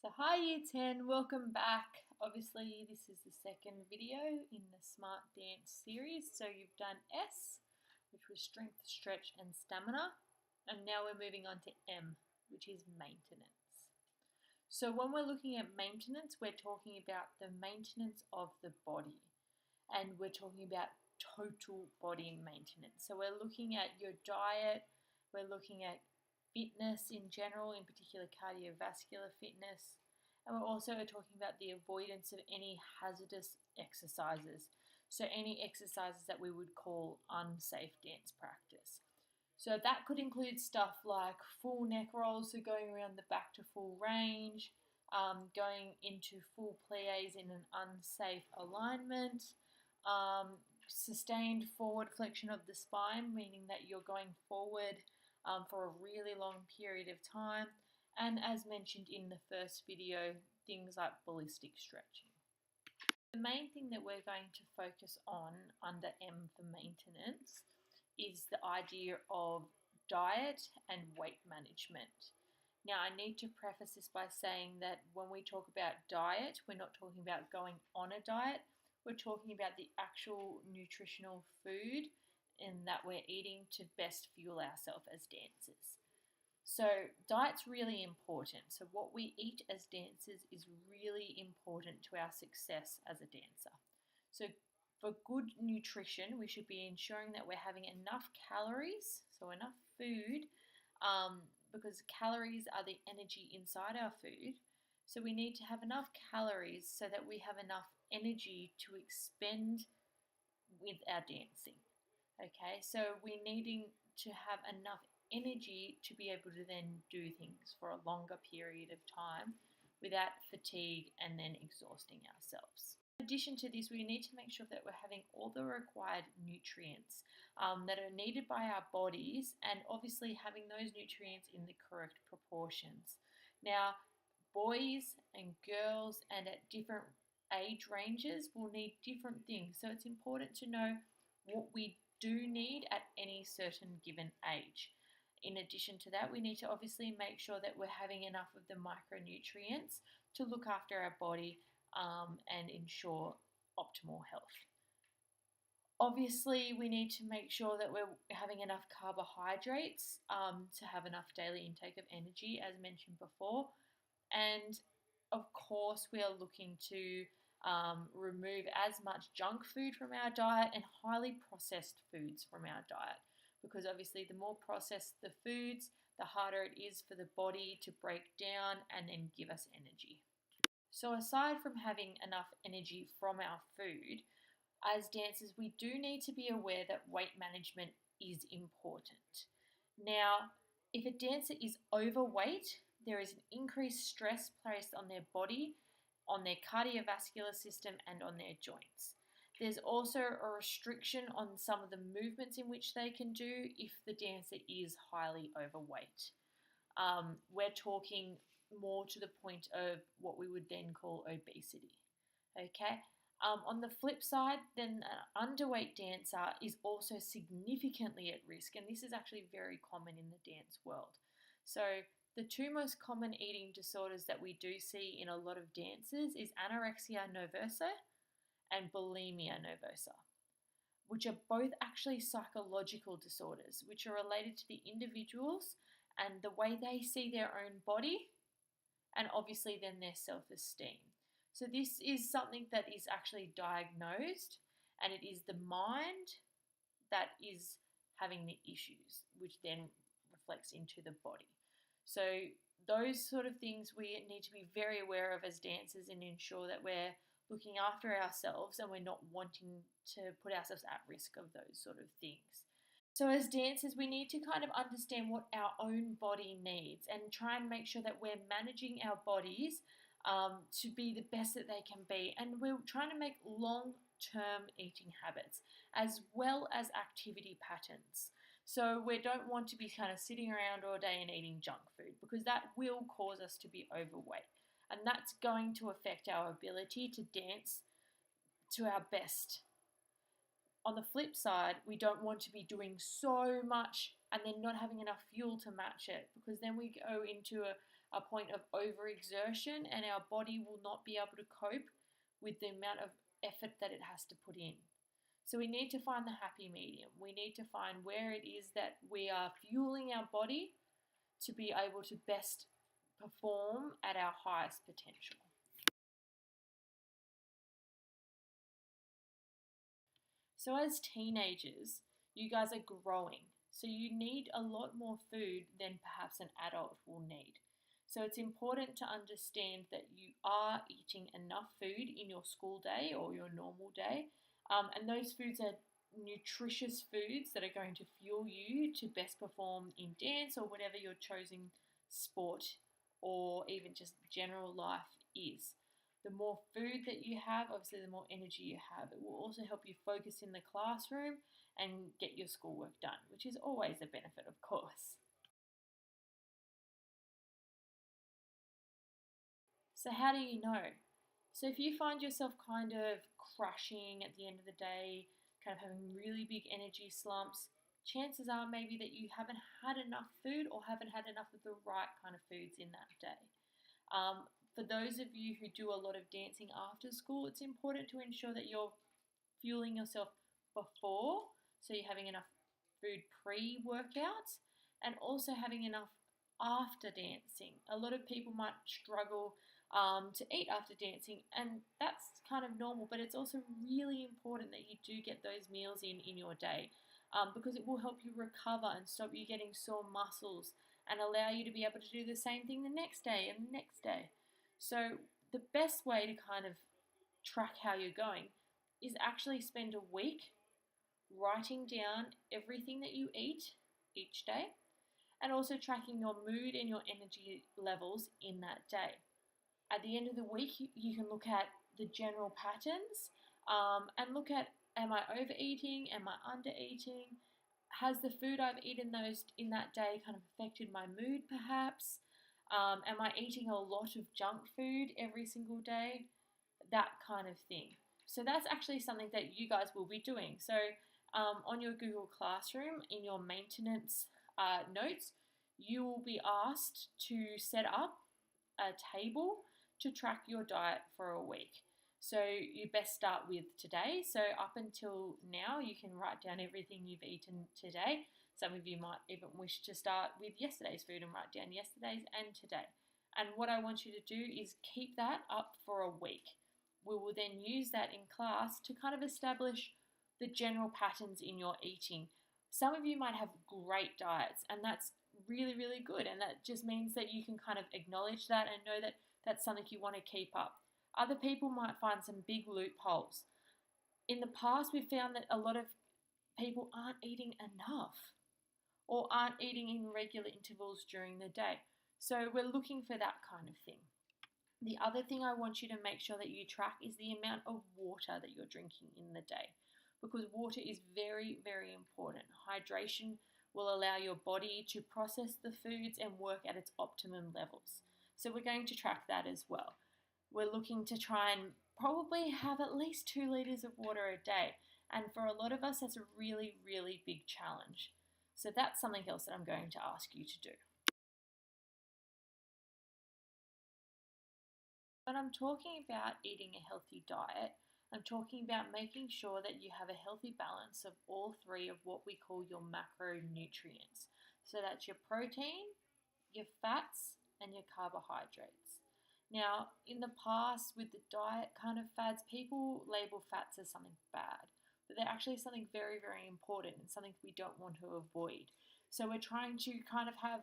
So hi Year 10, welcome back. Obviously this is the second video in the Smart Dance series. So you've done S, which was strength, stretch and stamina. And now we're moving on to M, which is maintenance. So when we're looking at maintenance, we're talking about the maintenance of the body. And we're talking about total body maintenance. So we're looking at your diet, we're looking at fitness in general, in particular cardiovascular fitness, and we're also talking about the avoidance of any hazardous exercises, so any exercises that we would call unsafe dance practice. So that could include stuff like full neck rolls, so going around the back to full range, going into full plies in an unsafe alignment, sustained forward flexion of the spine, meaning that you're going forward for a really long period of time, and as mentioned in the first video, things like ballistic stretching. The main thing that we're going to focus on under M for maintenance is the idea of diet and weight management. Now, I need to preface this by saying that when we talk about diet, we're not talking about going on a diet. We're talking about the actual nutritional food and that we're eating to best fuel ourselves as dancers. So diet's really important. So what we eat as dancers is really important to our success as a dancer. So for good nutrition, we should be ensuring that we're having enough calories, so enough food, because calories are the energy inside our food. So we need to have enough calories so that we have enough energy to expend with our dancing. Okay, so we're needing to have enough energy to be able to then do things for a longer period of time without fatigue and then exhausting ourselves. In addition to this, we need to make sure that we're having all the required nutrients that are needed by our bodies, and obviously having those nutrients in the correct proportions. Now, boys and girls and at different age ranges will need different things, so it's important to know what we do need at any certain given age. In addition to that, we need to obviously make sure that we're having enough of the micronutrients to look after our body and ensure optimal health. Obviously, we need to make sure that we're having enough carbohydrates to have enough daily intake of energy, as mentioned before. And of course, we are looking to remove as much junk food from our diet and highly processed foods from our diet, because obviously the more processed the foods, the harder it is for the body to break down and then give us energy. So aside from having enough energy from our food, as dancers we do need to be aware that weight management is important. Now, if a dancer is overweight, there is an increased stress placed on their body, on their cardiovascular system and on their joints. There's also a restriction on some of the movements in which they can do if the dancer is highly overweight. We're talking more to the point of what we would then call obesity. Okay. On the flip side, then an underweight dancer is also significantly at risk, and this is actually very common in the dance world. So the two most common eating disorders that we do see in a lot of dancers is anorexia nervosa and bulimia nervosa, which are both actually psychological disorders, which are related to the individuals and the way they see their own body, and obviously then their self-esteem. So this is something that is actually diagnosed, and it is the mind that is having the issues, which then reflects into the body. So those sort of things we need to be very aware of as dancers and ensure that we're looking after ourselves and we're not wanting to put ourselves at risk of those sort of things. So as dancers, we need to kind of understand what our own body needs and try and make sure that we're managing our bodies to be the best that they can be. And we're trying to make long-term eating habits as well as activity patterns. So we don't want to be kind of sitting around all day and eating junk food, because that will cause us to be overweight. And that's going to affect our ability to dance to our best. On the flip side, we don't want to be doing so much and then not having enough fuel to match it, because then we go into a point of overexertion, and our body will not be able to cope with the amount of effort that it has to put in. So we need to find the happy medium. We need to find where it is that we are fueling our body to be able to best perform at our highest potential. So as teenagers, you guys are growing. So you need a lot more food than perhaps an adult will need. So it's important to understand that you are eating enough food in your school day or your normal day. And those foods are nutritious foods that are going to fuel you to best perform in dance or whatever your chosen sport or even just general life is. The more food that you have, obviously, the more energy you have. It will also help you focus in the classroom and get your schoolwork done, which is always a benefit, of course. So, how do you know? So, if you find yourself kind of crashing at the end of the day, kind of having really big energy slumps, chances are maybe that you haven't had enough food or haven't had enough of the right kind of foods in that day. For those of you who do a lot of dancing after school, it's important to ensure that you're fueling yourself before, so you're having enough food pre-workouts and also having enough after dancing. A lot of people might struggle to eat after dancing, and that's kind of normal, but it's also really important that you do get those meals in your day, because it will help you recover and stop you getting sore muscles and allow you to be able to do the same thing the next day and the next day. So the best way to kind of track how you're going is actually spend a week writing down everything that you eat each day and also tracking your mood and your energy levels in that day. At the end of the week, you can look at the general patterns and look at, am I overeating? Am I undereating? Has the food I've eaten in that day kind of affected my mood perhaps? Am I eating a lot of junk food every single day? That kind of thing. So that's actually something that you guys will be doing. So on your Google Classroom, in your maintenance notes, you will be asked to set up a table to track your diet for a week. So you best start with today. So up until now, you can write down everything you've eaten today. Some of you might even wish to start with yesterday's food and write down yesterday's and today. And what I want you to do is keep that up for a week. We will then use that in class to kind of establish the general patterns in your eating. Some of you might have great diets, and that's really, really good. And that just means that you can kind of acknowledge that and know that that's something you want to keep up. Other people might find some big loopholes. In the past, we've found that a lot of people aren't eating enough or aren't eating in regular intervals during the day. So we're looking for that kind of thing. The other thing I want you to make sure that you track is the amount of water that you're drinking in the day, because water is very, very important. Hydration will allow your body to process the foods and work at its optimum levels. So we're going to track that as well. We're looking to try and probably have at least 2 litres of water a day. And for a lot of us, that's a really, really big challenge. So that's something else that I'm going to ask you to do. When I'm talking about eating a healthy diet, I'm talking about making sure that you have a healthy balance of all 3 of what we call your macronutrients. So that's your protein, your fats, and your carbohydrates. Now, in the past, with the diet kind of fads, people label fats as something bad, but they're actually something very, very important and something we don't want to avoid. So we're trying to kind of have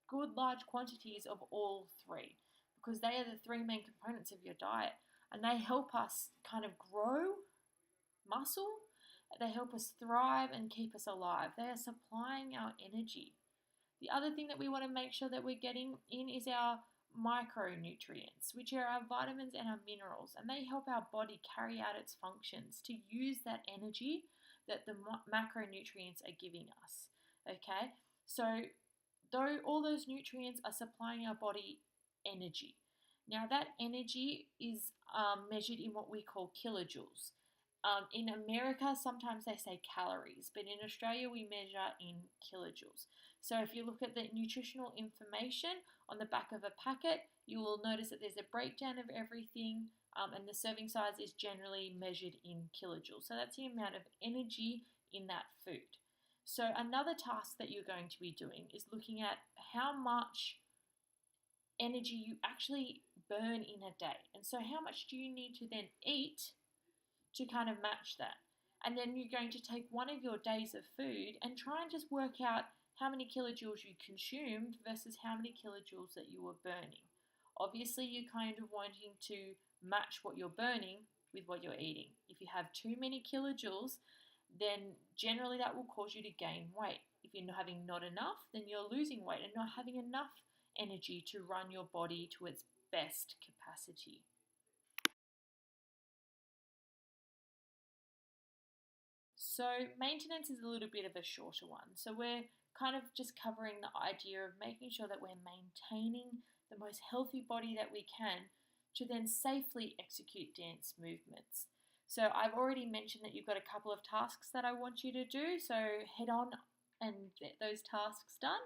good large quantities of all 3, because they are the 3 main components of your diet, and they help us kind of grow muscle, they help us thrive and keep us alive. They are supplying our energy. The other thing that we want to make sure that we're getting in is our micronutrients, which are our vitamins and our minerals, and they help our body carry out its functions to use that energy that the macronutrients are giving us. Okay, so though all those nutrients are supplying our body energy. Now that energy is measured in what we call kilojoules, In America, sometimes they say calories, but in Australia, we measure in kilojoules. So if you look at the nutritional information on the back of a packet, you will notice that there's a breakdown of everything, and the serving size is generally measured in kilojoules. So that's the amount of energy in that food. So another task that you're going to be doing is looking at how much energy you actually burn in a day. And so how much do you need to then eat to kind of match that? And then you're going to take one of your days of food and try and just work out how many kilojoules you consumed versus how many kilojoules that you were burning. Obviously, you're kind of wanting to match what you're burning with what you're eating. If you have too many kilojoules, then generally that will cause you to gain weight. If you're not having not enough, then you're losing weight and not having enough energy to run your body to its best capacity. So maintenance is a little bit of a shorter one. So we're kind of just covering the idea of making sure that we're maintaining the most healthy body that we can to then safely execute dance movements. So I've already mentioned that you've got a couple of tasks that I want you to do. So head on and get those tasks done.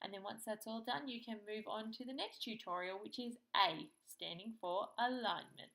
And then once that's all done, you can move on to the next tutorial, which is A, standing for alignment.